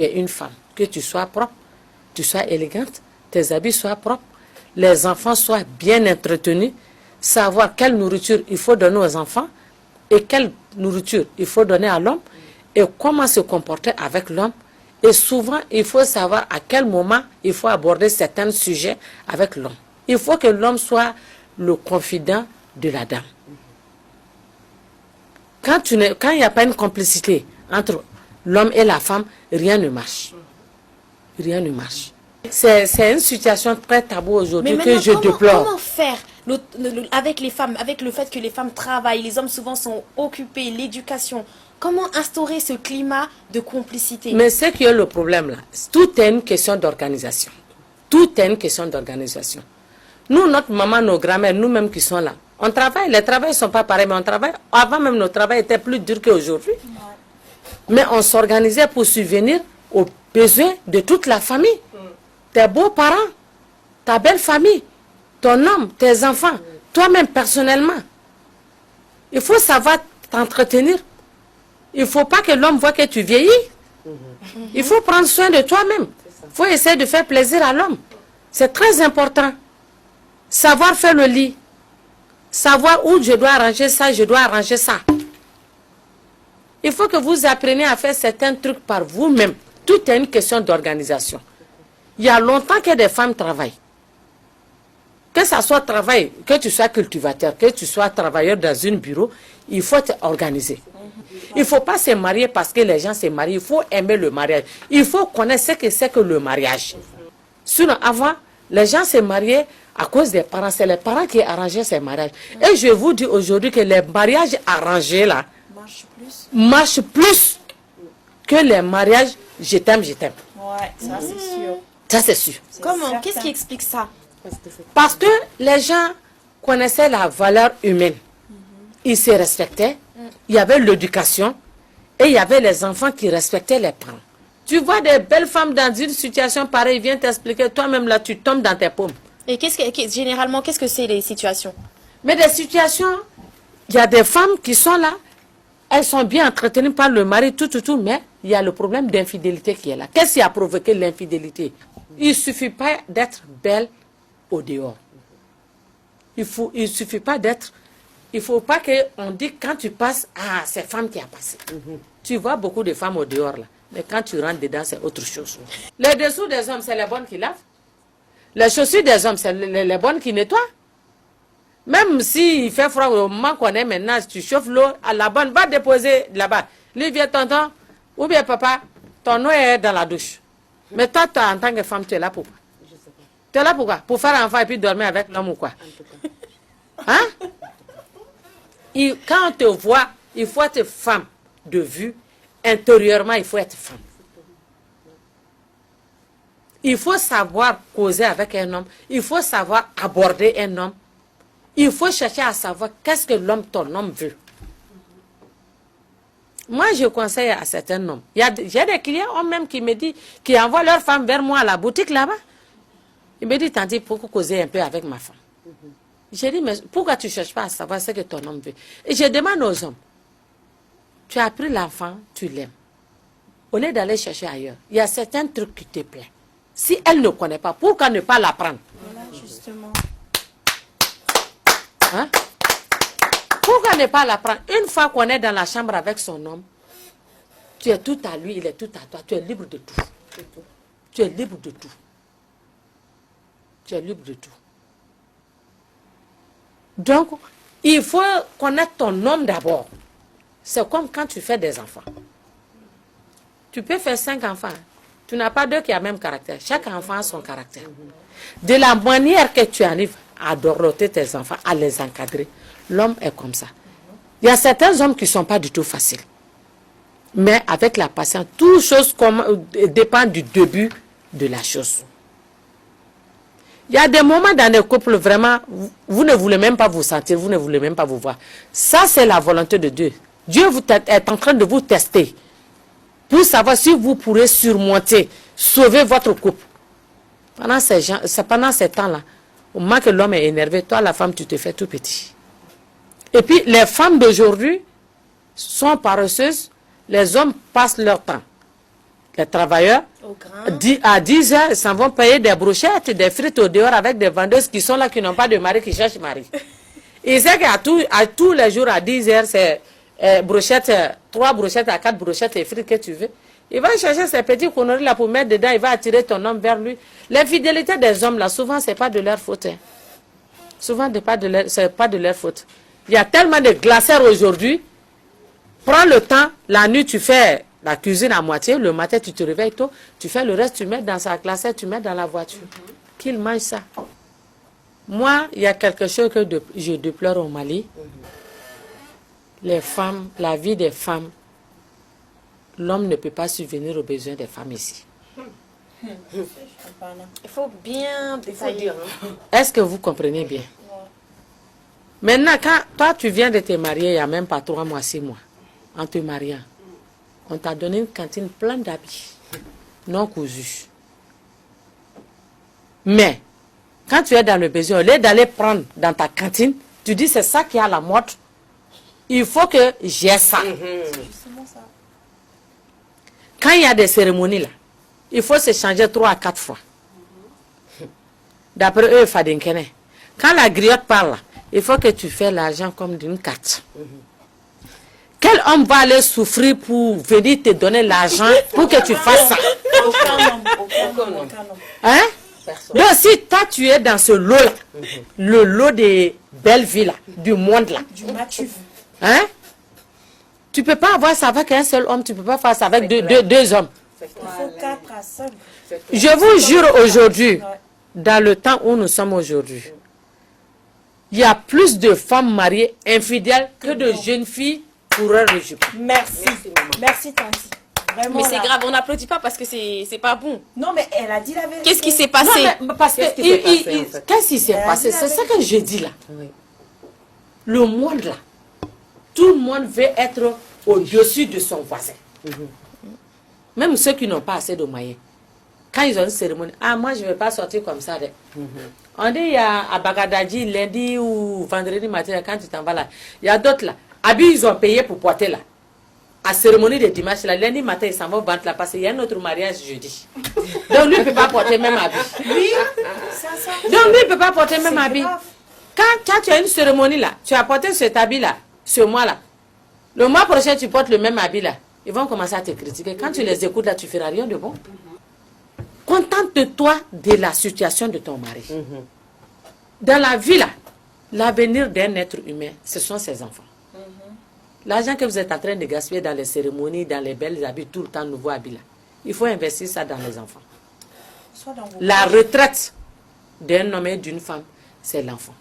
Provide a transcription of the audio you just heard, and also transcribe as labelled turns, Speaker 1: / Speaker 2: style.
Speaker 1: tu es une femme, que tu sois propre, tu sois élégante, tes habits soient propres, les enfants soient bien entretenus, savoir quelle nourriture il faut donner aux enfants et quelle nourriture il faut donner à l'homme et comment se comporter avec l'homme. Et souvent, il faut savoir à quel moment il faut aborder certains sujets avec l'homme. Il faut que l'homme soit le confident de la dame. Quand il n'y a pas une complicité entre l'homme et la femme, rien ne marche. Rien ne marche. C'est une situation très taboue aujourd'hui que je déplore.
Speaker 2: Comment faire avec les femmes, avec le fait que les femmes travaillent, les hommes souvent sont occupés, l'éducation? Comment instaurer ce climat de complicité?
Speaker 1: Mais c'est qui est le problème là. Tout est une question d'organisation. Tout est une question d'organisation. Nous, notre maman, nos grands-mères, nous-mêmes qui sommes là, on travaille. Les travails ne sont pas pareils, mais on travaille. Avant même, nos travails étaient plus durs qu'aujourd'hui. Mais on s'organisait pour subvenir aux besoins de toute la famille. Tes beaux-parents, ta belle famille, ton homme, tes enfants, toi-même personnellement. Il faut savoir t'entretenir. Il ne faut pas que l'homme voit que tu vieillis. Il faut prendre soin de toi-même. Il faut essayer de faire plaisir à l'homme. C'est très important. Savoir faire le lit. Savoir où je dois arranger ça, je dois arranger ça. Il faut que vous appreniez à faire certains trucs par vous-même. Tout est une question d'organisation. Il y a longtemps que des femmes travaillent. Que ça soit travail, que tu sois cultivateur, que tu sois travailleur dans un bureau, il faut t'organiser. Il ne faut pas se marier parce que les gens se marient. Il faut aimer le mariage. Il faut connaître ce que c'est que le mariage. Sinon, avant, les gens se mariaient à cause des parents. C'est les parents qui arrangeaient ces mariages. Et je vous dis aujourd'hui que les mariages arrangés là marchent plus que les mariages je t'aime, je t'aime.
Speaker 2: Ouais, ça c'est sûr.
Speaker 1: Ça c'est sûr.
Speaker 2: Comment? Qu'est-ce qui explique ça?
Speaker 1: Parce que les gens connaissaient la valeur humaine. Ils se respectaient. Il y avait l'éducation. Et il y avait les enfants qui respectaient les parents. Tu vois des belles femmes dans une situation pareille, ils viennent t'expliquer, toi-même là, tu tombes dans tes paumes.
Speaker 2: Et généralement, qu'est-ce que c'est les situations?
Speaker 1: Mais des situations, il y a des femmes qui sont là, elles sont bien entretenues par le mari, tout, mais il y a le problème d'infidélité qui est là. Qu'est-ce qui a provoqué l'infidélité? Il ne suffit pas d'être belle au dehors. Il suffit pas d'être... Il ne faut pas qu'on dise quand tu passes, ah, c'est femme qui a passé. Tu vois beaucoup de femmes au dehors là. Mais quand tu rentres dedans, c'est autre chose. Les dessous des hommes, c'est les bonnes qui lavent. Les chaussures des hommes, c'est les bonnes qui nettoient. Même s'il fait froid au moment qu'on est maintenant, si tu chauffes l'eau, à la bonne, va déposer là-bas. Lui vient tonton, ou bien papa, ton eau est dans la douche. Mais toi, en tant que femme, tu es là pour quoi? Tu es là pour quoi? Pour faire un enfant et puis dormir avec l'homme ou quoi? Hein? Quand on te voit, il faut être femme de vue. Intérieurement, il faut être femme. Il faut savoir causer avec un homme. Il faut savoir aborder un homme. Il faut chercher à savoir qu'est-ce que ton homme veut. Moi, je conseille à certains hommes. J'ai des clients hommes même qui me disent, qui envoient leur femme vers moi à la boutique là-bas. Ils me disent, tandis, pourquoi causer un peu avec ma femme? J'ai dit, mais pourquoi tu ne cherches pas à savoir ce que ton homme veut? Et je demande aux hommes, tu as pris l'enfant, tu l'aimes. Au lieu d'aller chercher ailleurs, il y a certains trucs qui te plaisent. Si elle ne connaît pas, pourquoi ne pas l'apprendre?
Speaker 2: Voilà, justement.
Speaker 1: Hein? Pourquoi ne pas l'apprendre? Une fois qu'on est dans la chambre avec son homme, tu es tout à lui, il est tout à toi. Tu es libre de tout. Tu es libre de tout. Tu es libre de tout. Donc, il faut connaître ton homme d'abord. C'est comme quand tu fais des enfants. Tu peux faire 5 enfants. Tu n'as pas 2 qui ont le même caractère. Chaque enfant a son caractère. De la manière que tu arrives à dorloter tes enfants, à les encadrer, l'homme est comme ça. Il y a certains hommes qui ne sont pas du tout faciles. Mais avec la patience, toute chose dépend du début de la chose. Il y a des moments dans les couples, vraiment, vous ne voulez même pas vous sentir, vous ne voulez même pas vous voir. Ça, c'est la volonté de Dieu. Dieu est en train de vous tester pour savoir si vous pourrez surmonter, sauver votre couple. Pendant ces temps-là, au moment que l'homme est énervé, toi, la femme, tu te fais tout petit. Et puis, les femmes d'aujourd'hui sont paresseuses, les hommes passent leur temps. les travailleurs,
Speaker 2: Au grain.
Speaker 1: à 10 heures, ils s'en vont payer des brochettes, des frites au dehors avec des vendeuses qui sont là, qui n'ont pas de mari, qui cherchent mari. Il sait qu'à tous les jours, à 10 heures, c'est brochettes, 3 brochettes à 4 brochettes et frites que tu veux. Il va chercher ces petits conneries là pour mettre dedans, il va attirer ton homme vers lui. L'infidélité des hommes là, souvent, c'est pas de leur faute. Hein. Souvent, c'est pas de leur faute. Il y a tellement de glacières aujourd'hui. Prends le temps, la nuit, tu fais la cuisine à moitié, le matin, tu te réveilles tôt, tu fais le reste, tu mets dans sa glacière, tu mets dans la voiture. Qu'il mange ça. Moi, il y a quelque chose que je déplore au Mali. Les femmes, la vie des femmes, l'homme ne peut pas subvenir aux besoins des femmes ici.
Speaker 2: Il faut bien détailler.
Speaker 1: Est-ce que vous comprenez bien? Maintenant, quand toi, tu viens de te marier il n'y a même pas 3 mois, 6 mois, en te mariant, on t'a donné une cantine pleine d'habits, non cousus. Mais, quand tu es dans le besoin, au lieu d'aller prendre dans ta cantine, tu dis c'est ça qui est à la mode, il faut que j'ai ça. Quand il y a des cérémonies là, il faut se changer 3 à 4 fois. D'après eux, Fadinkene. Quand la griotte parle, il faut que tu fasses l'argent comme d'une carte. Quel homme va aller souffrir pour venir te donner l'argent pour que tu fasses ça?
Speaker 2: Aucun homme.
Speaker 1: Hein? Donc si toi tu es dans ce lot-là, le lot des belles villes là, du monde là,
Speaker 2: Du matif.
Speaker 1: hein? Tu ne peux pas avoir ça avec un seul homme, tu ne peux pas faire ça avec deux hommes.
Speaker 2: Il faut 4 à 5.
Speaker 1: Je vous jure aujourd'hui, dans le temps où nous sommes aujourd'hui, il y a plus de femmes mariées infidèles que de jeunes filles pour un régime.
Speaker 3: Merci. Merci, Tanti. Vraiment,
Speaker 2: Mais c'est
Speaker 3: là.
Speaker 2: grave, on n'applaudit pas parce que c'est pas bon.
Speaker 3: Non, mais elle a dit la vérité.
Speaker 2: Qu'est-ce qui s'est
Speaker 1: Non,
Speaker 2: passé?
Speaker 1: mais parce que qu'est-ce qui s'est passé? C'est ça que je dis là. Le monde là, tout le monde veut être au-dessus de son voisin. Même ceux qui n'ont pas assez de moyens. Quand ils ont une cérémonie, ah moi je ne vais pas sortir comme ça. On dit il y a à Bagadadji lundi ou vendredi matin, quand tu t'en vas là, il y a d'autres là. Habits ils ont payé pour porter là. À cérémonie de dimanche là, lundi matin ils s'en vont vendre là parce qu'il y a un autre mariage jeudi. Donc lui ne peut pas porter même habit.
Speaker 3: Oui, c'est ça.
Speaker 1: Donc lui ne peut pas porter même habit.
Speaker 3: grave.
Speaker 1: Quand tu as une cérémonie là, tu as porté cet habit là, ce mois là. Le mois prochain tu portes le même habit là. Ils vont commencer à te critiquer. Quand tu les écoutes là, tu ne feras rien de bon. Contente-toi de la situation de ton mari. Dans la vie là, l'avenir d'un être humain, ce sont ses enfants. L'argent que vous êtes en train de gaspiller dans les cérémonies, dans les belles habits, tout le temps nouveaux habits là, il faut investir ça dans les enfants.
Speaker 3: Soit dans vos
Speaker 1: La retraite d'un homme et d'une femme, c'est l'enfant.